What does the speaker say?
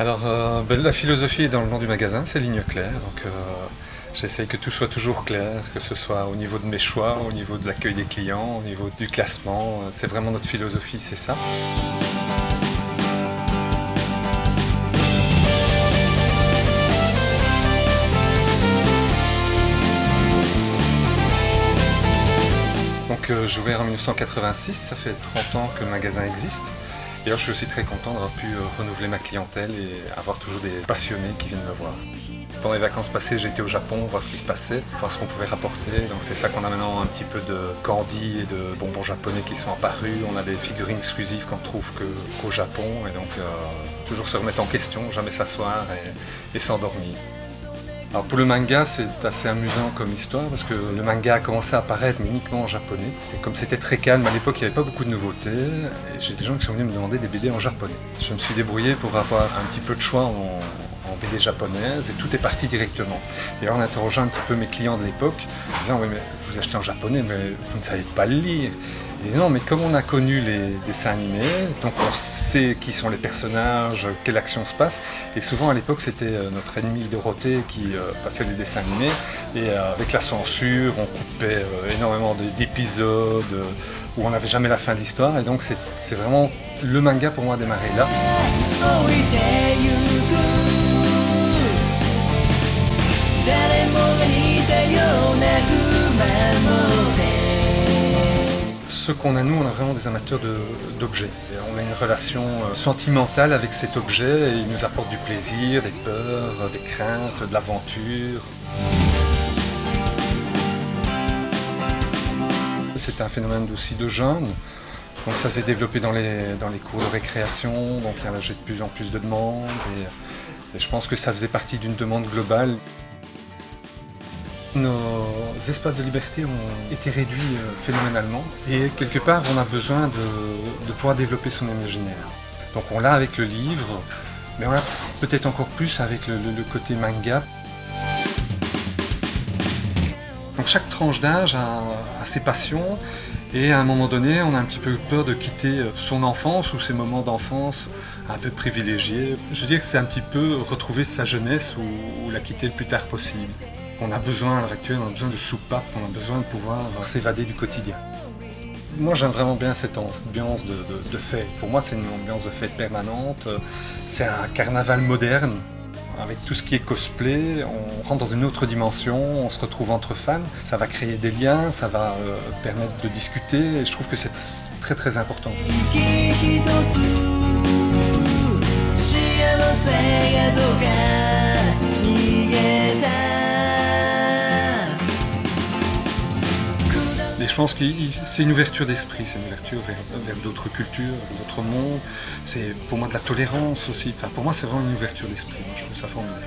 Alors, la philosophie est dans le nom du magasin, c'est ligne claire. Donc, j'essaye que tout soit toujours clair, que ce soit au niveau de mes choix, au niveau de l'accueil des clients, au niveau du classement. C'est vraiment notre philosophie, c'est ça. Donc, j'ai ouvert en 1986, ça fait 30 ans que le magasin existe. Et alors, je suis aussi très content d'avoir pu renouveler ma clientèle et avoir toujours des passionnés qui viennent me voir. Pendant les vacances passées, j'ai été au Japon voir ce qui se passait, voir ce qu'on pouvait rapporter. Donc c'est ça qu'on a maintenant, un petit peu de candy et de bonbons japonais qui sont apparus. On a des figurines exclusives qu'on ne trouve qu'au Japon. Et donc toujours se remettre en question, jamais s'asseoir et s'endormir. Alors pour le manga, c'est assez amusant comme histoire parce que le manga a commencé à apparaître mais uniquement en japonais. Et comme c'était très calme à l'époque, il n'y avait pas beaucoup de nouveautés. Et j'ai des gens qui sont venus me demander des BD en japonais. Je me suis débrouillé pour avoir un petit peu de choix en BD japonaise et tout est parti directement. Et en interrogeant un petit peu mes clients de l'époque, disant oui mais vous achetez en japonais mais vous ne savez pas le lire. Et non, mais comme on a connu les dessins animés, donc on sait qui sont les personnages, quelle action se passe. Et souvent à l'époque c'était notre ennemi Dorothée qui passait les dessins animés. Et avec la censure, on coupait énormément d'épisodes où on n'avait jamais la fin de l'histoire. Et donc c'est vraiment le manga pour moi a démarré là. Ce qu'on a, nous, on a vraiment des amateurs d'objets. On a une relation sentimentale avec cet objet et il nous apporte du plaisir, des peurs, des craintes, de l'aventure. C'est un phénomène aussi de jeunes. Donc ça s'est développé dans les cours de récréation, donc j'ai de plus en plus de demandes et je pense que ça faisait partie d'une demande globale. Nos espaces de liberté ont été réduits phénoménalement et quelque part on a besoin de pouvoir développer son imaginaire. Donc on l'a avec le livre, mais on l'a peut-être encore plus avec le côté manga. Donc chaque tranche d'âge a ses passions et à un moment donné on a un petit peu peur de quitter son enfance ou ses moments d'enfance un peu privilégiés. Je veux dire que c'est un petit peu retrouver sa jeunesse ou la quitter le plus tard possible. On a besoin à l'heure actuelle, on a besoin de soupapes, on a besoin de pouvoir s'évader du quotidien. Moi j'aime vraiment bien cette ambiance de fête. Pour moi c'est une ambiance de fête permanente, c'est un carnaval moderne. Avec tout ce qui est cosplay, on rentre dans une autre dimension, on se retrouve entre fans, ça va créer des liens, ça va permettre de discuter et je trouve que c'est très très important. Et je pense que c'est une ouverture d'esprit, c'est une ouverture vers d'autres cultures, d'autres mondes. C'est pour moi de la tolérance aussi. Enfin, pour moi, c'est vraiment une ouverture d'esprit. Je trouve ça formidable.